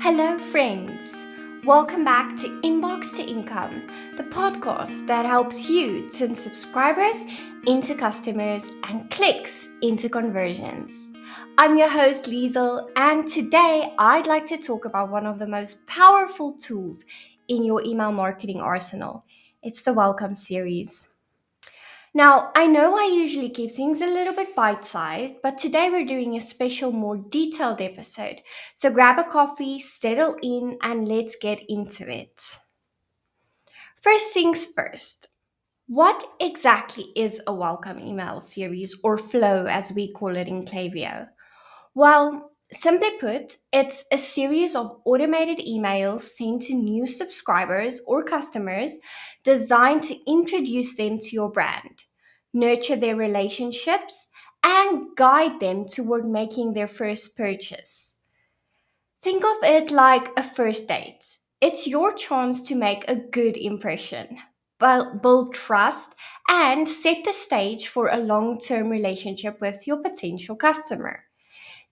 Hello, friends. Welcome back to Inbox to Income, the podcast that helps you turn subscribers into customers and clicks into conversions. I'm your host, LIEZLE, and today I'd like to talk about one of the most powerful tools in your email marketing arsenal. It's the Welcome series. Now, I know I usually keep things a little bit bite sized, but today we're doing a special, more detailed episode. So grab a coffee, settle in, and let's get into it. First things first, what exactly is a welcome email series, or flow as we call it in Klaviyo? Well, simply put, it's a series of automated emails sent to new subscribers or customers designed to introduce them to your brand, nurture their relationships, and guide them toward making their first purchase. Think of it like a first date. It's your chance to make a good impression, build trust, and set the stage for a long term relationship with your potential customer.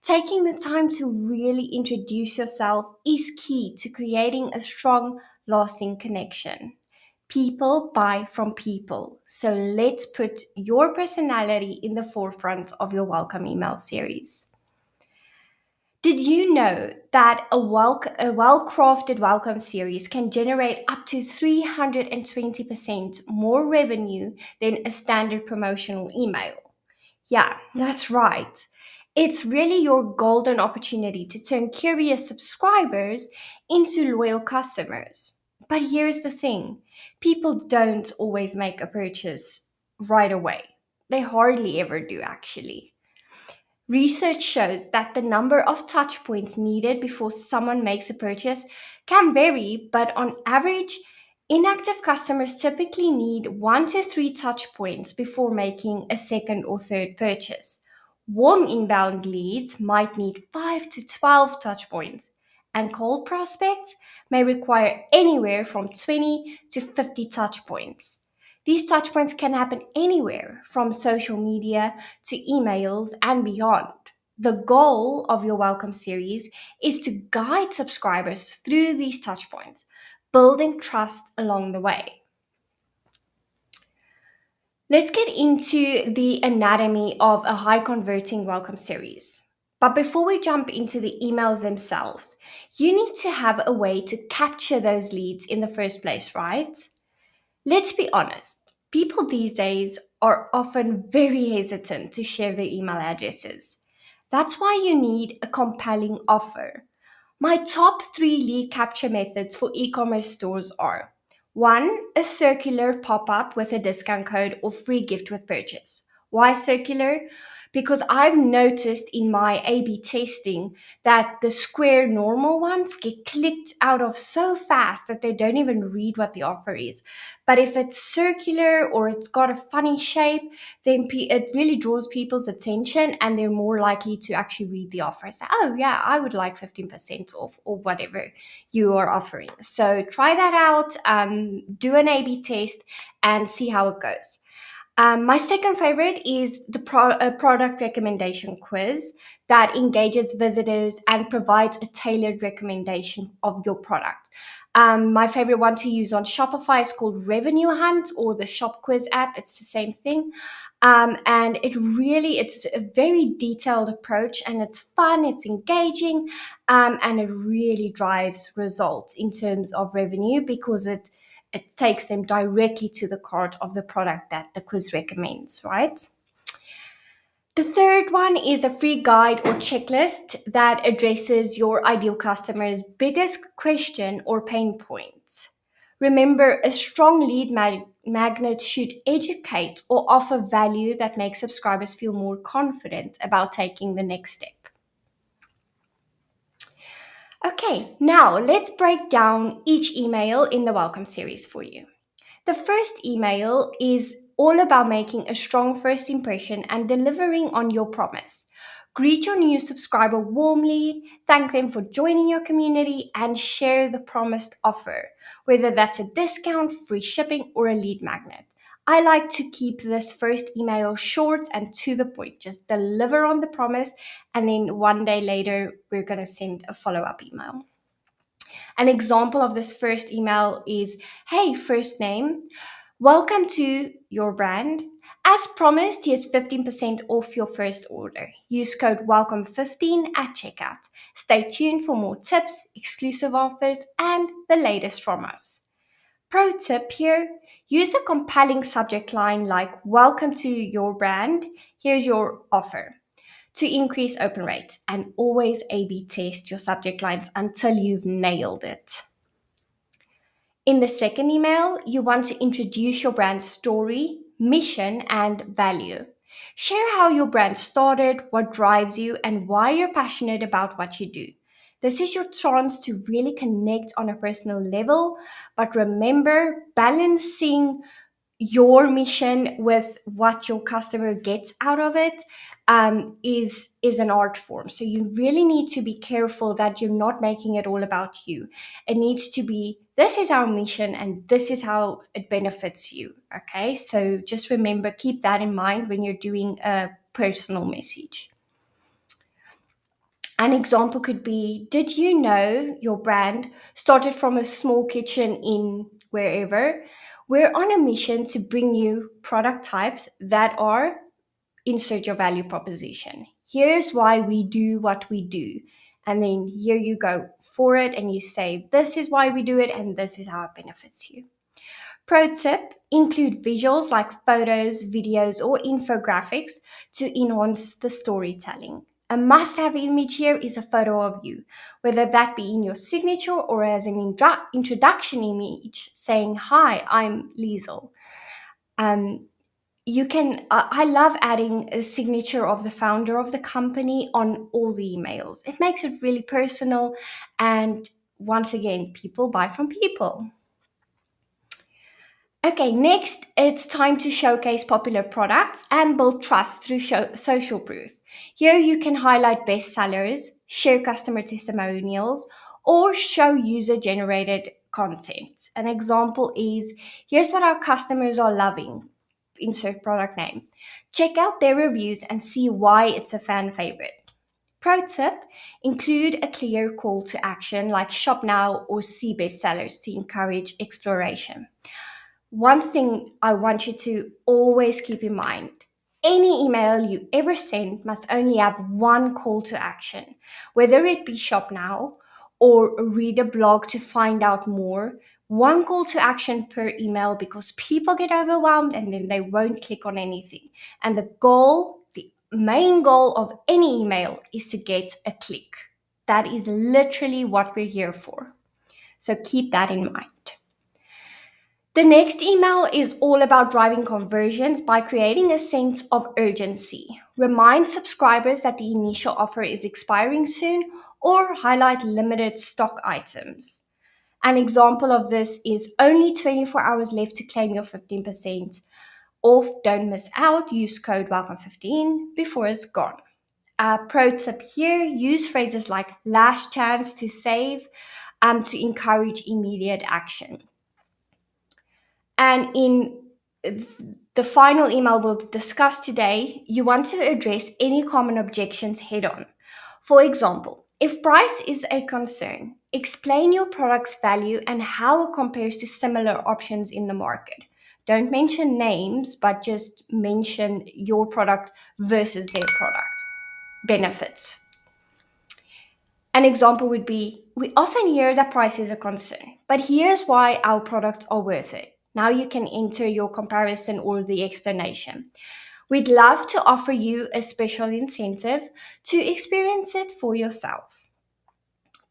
Taking the time to really introduce yourself is key to creating a strong, lasting connection. People buy from people, so let's put your personality in the forefront of your welcome email series. Did you know that a well crafted welcome series can generate up to 320% more revenue than a standard promotional email? Yeah, that's right. It's really your golden opportunity to turn curious subscribers into loyal customers. But here's the thing, people don't always make a purchase right away. They hardly ever do, actually. Research shows that the number of touch points needed before someone makes a purchase can vary, but on average, inactive customers typically need 1 to 3 touch points before making a second or third purchase. Warm inbound leads might need 5 to 12 touch points, and cold prospects may require anywhere from 20 to 50 touch points. These touch points can happen anywhere from social media to emails and beyond. The goal of your welcome series is to guide subscribers through these touch points, building trust along the way. Let's get into the anatomy of a high converting welcome series. But before we jump into the emails themselves, you need to have a way to capture those leads in the first place, right? Let's be honest, people these days are often very hesitant to share their email addresses. That's why you need a compelling offer. My top 3 lead capture methods for e commerce stores are: 1. A circular pop up with a discount code or free gift with purchase. Why circular? Because I've noticed in my A B testing that the square normal ones get clicked out of so fast that they don't even read what the offer is. But if it's circular or it's got a funny shape, then it really draws people's attention and they're more likely to actually read the offer and say, oh, yeah, I would like 15% off or whatever you are offering. So try that out, do an A B test, and see how it goes. My second favorite is the product recommendation quiz that engages visitors and provides a tailored recommendation of your product. My favorite one to use on Shopify is called Revenue Hunt, or the Shop Quiz app. It's the same thing. And it's a very detailed approach, and it's fun, it's engaging, and it really drives results in terms of revenue because it takes them directly to the cart of the product that the quiz recommends, right? The third one is a free guide or checklist that addresses your ideal customer's biggest question or pain point. Remember, a strong lead magnet should educate or offer value that makes subscribers feel more confident about taking the next step. Okay, now let's break down each email in the welcome series for you. The first email is all about making a strong first impression and delivering on your promise. Greet your new subscriber warmly, thank them for joining your community, and share the promised offer, whether that's a discount, free shipping, or a lead magnet. I like to keep this first email short and to the point. Just deliver on the promise, and then one day later, we're going to send a follow up email. An example of this first email is, hey, first name, welcome to your brand. As promised, here's 15% off your first order. Use code WELCOME15 at checkout. Stay tuned for more tips, exclusive offers, and the latest from us. Pro tip here, use a compelling subject line like welcome to your brand, here's your offer to increase open rate, and always A/B test your subject lines until you've nailed it. In the second email, you want to introduce your brand's story, mission, and value. Share how your brand started, what drives you, and why you're passionate about what you do. This is your chance to really connect on a personal level, but remember, balancing your mission with what your customer gets out of it is an art form. So you really need to be careful that you're not making it all about you. It needs to be, this is our mission and this is how it benefits you. Okay, so just remember, keep that in mind when you're doing a personal message. An example could be, did you know your brand started from a small kitchen in wherever? We're on a mission to bring you product types that are insert your value proposition. Here's why we do what we do. And then here you go for it and you say, this is why we do it and this is how it benefits you. Pro tip, include visuals like photos, videos, or infographics to enhance the storytelling. A must-have image here is a photo of you, whether that be in your signature or as an introduction image saying, hi, I'm LIEZLE. You can, I love adding a signature of the founder of the company on all the emails. It makes it really personal. And once again, people buy from people. Okay, next, it's time to showcase popular products and build trust through social proof. Here you can highlight bestsellers, share customer testimonials, or show user-generated content. An example is, here's what our customers are loving. Insert product name. Check out their reviews and see why it's a fan favorite. Pro tip, include a clear call to action like shop now or see bestsellers to encourage exploration. One thing I want you to always keep in mind, any email you ever send must only have one call to action, whether it be shop now or read a blog to find out more. One call to action per email because people get overwhelmed and then they won't click on anything. And the main goal of any email is to get a click. That is literally what we're here for. So keep that in mind. The next email is all about driving conversions by creating a sense of urgency. Remind subscribers that the initial offer is expiring soon or highlight limited stock items. An example of this is only 24 hours left to claim your 15% off. Don't miss out. Use code WELCOME15 before it's gone. Pro tip here, use phrases like last chance to save to encourage immediate action. And in the final email we'll discuss today, you want to address any common objections head on. For example, if price is a concern, explain your product's value and how it compares to similar options in the market. Don't mention names, but just mention your product versus their product benefits. An example would be, we often hear that price is a concern, but here's why our products are worth it. Now you can enter your comparison or the explanation. We'd love to offer you a special incentive to experience it for yourself.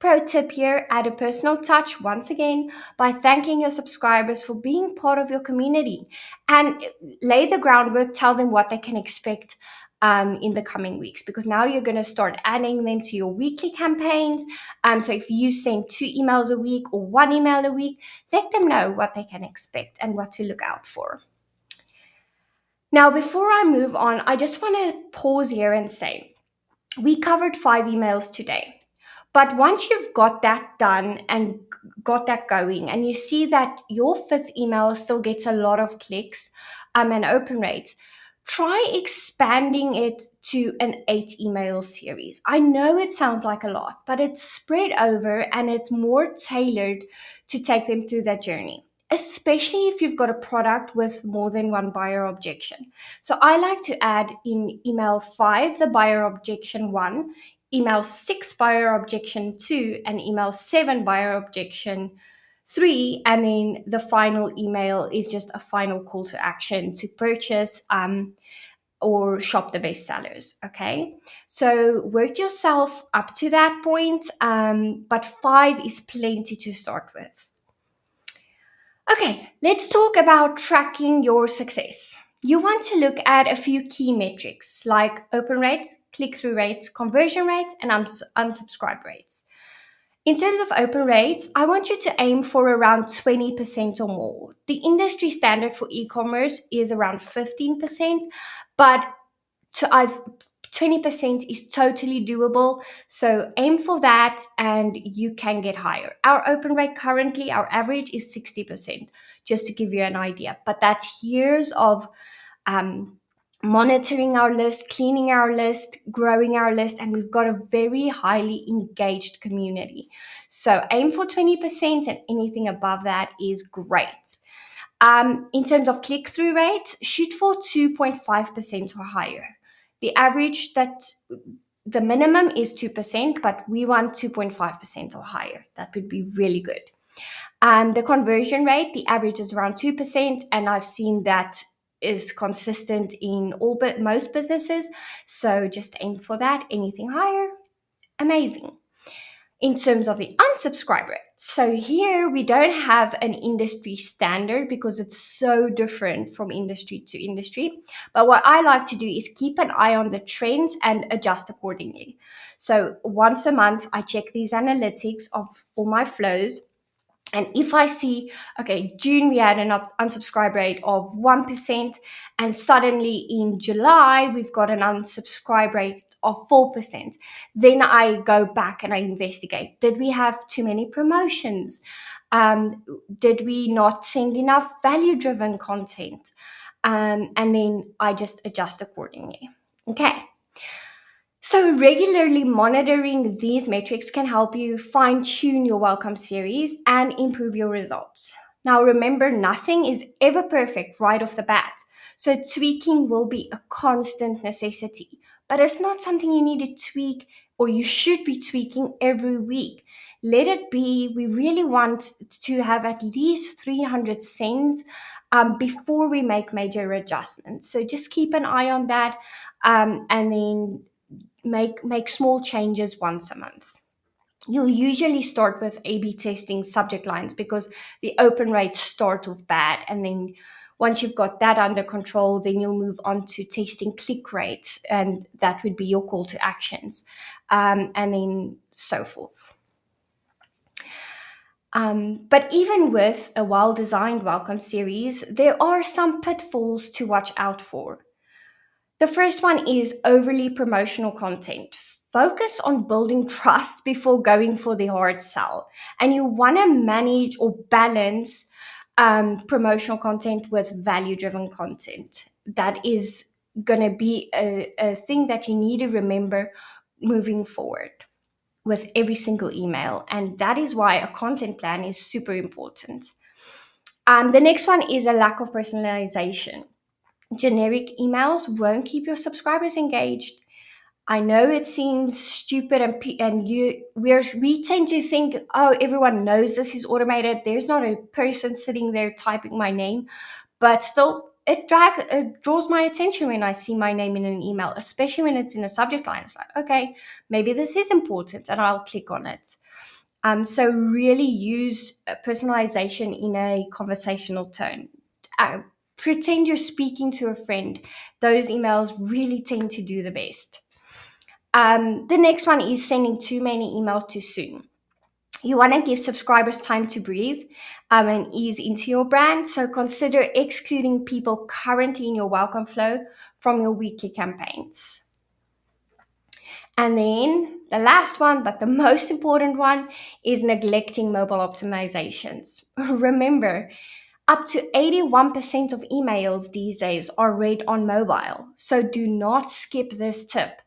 Pro tip here, add a personal touch once again by thanking your subscribers for being part of your community and lay the groundwork, tell them what they can expect in the coming weeks, because now you're going to start adding them to your weekly campaigns. So if you send 2 emails a week or 1 email a week, let them know what they can expect and what to look out for. Now, before I move on, I just want to pause here and say, we covered 5 emails today. But once you've got that done and got that going, and you see that your 5th email still gets a lot of clicks and open rates, Try expanding it to an 8 email series. I know it sounds like a lot, but it's spread over and it's more tailored to take them through that journey, especially if you've got a product with more than one buyer objection. So I like to add in email 5, the buyer objection 1, email 6, buyer objection 2, and email 7, buyer objection 3, and then the final email is just a final call to action to purchase or shop the best sellers. Okay, so work yourself up to that point, but 5 is plenty to start with. Okay, let's talk about tracking your success. You want to look at a few key metrics like open rates, click-through rates, conversion rates, and unsubscribe rates. In terms of open rates, I want you to aim for around 20% or more. The industry standard for e-commerce is around 15%, but I've 20% is totally doable. So aim for that and you can get higher. Our open rate currently, our average is 60%, just to give you an idea. But that's years of um, monitoring our list, cleaning our list, growing our list, and we've got a very highly engaged community. So aim for 20%, and anything above that is great. In terms of click-through rate, shoot for 2.5% or higher. The average the minimum is 2%, but we want 2.5% or higher. That would be really good. The conversion rate, the average is around 2%, and I've seen that is consistent in most businesses. So just aim for that. Anything higher, amazing. In terms of the unsubscribe rate, so here we don't have an industry standard because it's so different from industry to industry. But what I like to do is keep an eye on the trends and adjust accordingly. So once a month, I check these analytics of all my flows. And if I see, okay, June we had an unsubscribe rate of 1%, and suddenly in July we've got an unsubscribe rate of 4%, then I go back and I investigate. Did we have too many promotions? Did we not send enough value-driven content? And then I just adjust accordingly. Okay. So, regularly monitoring these metrics can help you fine tune your welcome series and improve your results. Now, remember, nothing is ever perfect right off the bat. So, tweaking will be a constant necessity, but it's not something you need to tweak or you should be tweaking every week. Let it be. We really want to have at least 300 cents before we make major adjustments. So, just keep an eye on that, and then make small changes once a month. You'll usually start with A/B testing subject lines because the open rates start off bad, and then once you've got that under control, then you'll move on to testing click rates, and that would be your call to actions, and then so forth. But even with a well-designed welcome series, there are some pitfalls to watch out for. The first one is overly promotional content. Focus on building trust before going for the hard sell. And you want to manage or balance promotional content with value driven content. That is going to be a thing that you need to remember moving forward with every single email. And that is why a content plan is super important. The next one is a lack of personalization. Generic emails won't keep your subscribers engaged. I know it seems stupid, we tend to think, oh, everyone knows this is automated. There's not a person sitting there typing my name, but still, it draws my attention when I see my name in an email, especially when it's in a subject line. It's like, okay, maybe this is important, and I'll click on it. So really use personalization in a conversational tone. Pretend you're speaking to a friend. Those emails really tend to do the best. The next one is sending too many emails too soon. You want to give subscribers time to breathe and ease into your brand. So consider excluding people currently in your welcome flow from your weekly campaigns. And then the last one, but the most important one, is neglecting mobile optimizations. Remember, Up to 81% of emails these days are read on mobile, so do not skip this tip.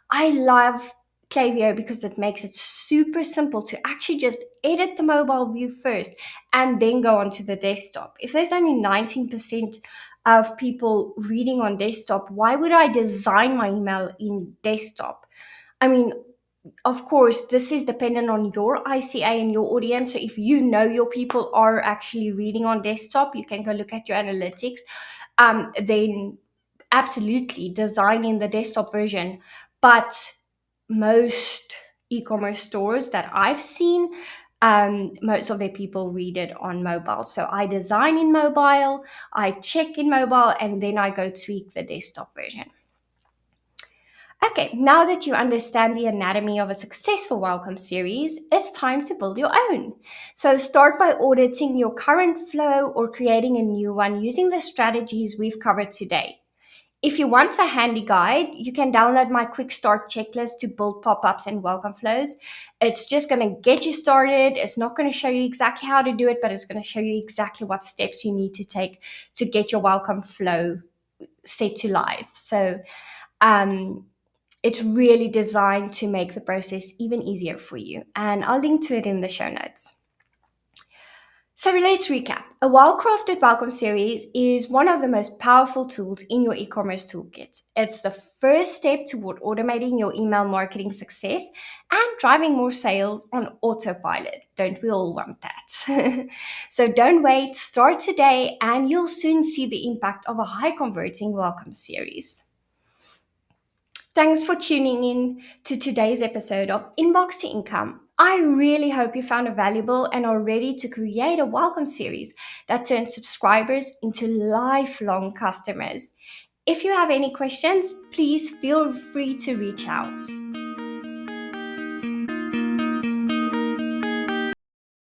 I love Klaviyo because it makes it super simple to actually just edit the mobile view first and then go onto the desktop. If there's only 19% of people reading on desktop, why would I design my email in desktop? I mean, of course, this is dependent on your ICA and your audience. So if you know your people are actually reading on desktop, you can go look at your analytics. Then absolutely design in the desktop version. But most e-commerce stores that I've seen, most of their people read it on mobile. So I design in mobile, I check in mobile, and then I go tweak the desktop version. Okay, now that you understand the anatomy of a successful welcome series, it's time to build your own. So start by auditing your current flow or creating a new one using the strategies we've covered today. If you want a handy guide, you can download my quick start checklist to build pop-ups and welcome flows. It's just going to get you started. It's not going to show you exactly how to do it, but it's going to show you exactly what steps you need to take to get your welcome flow set to live. So, it's really designed to make the process even easier for you. And I'll link to it in the show notes. So let's recap. A well-crafted welcome series is one of the most powerful tools in your e-commerce toolkit. It's the first step toward automating your email marketing success and driving more sales on autopilot. Don't we all want that? So don't wait, start today, and you'll soon see the impact of a high-converting welcome series. Thanks for tuning in to today's episode of Inbox to Income. I really hope you found it valuable and are ready to create a welcome series that turns subscribers into lifelong customers. If you have any questions, please feel free to reach out.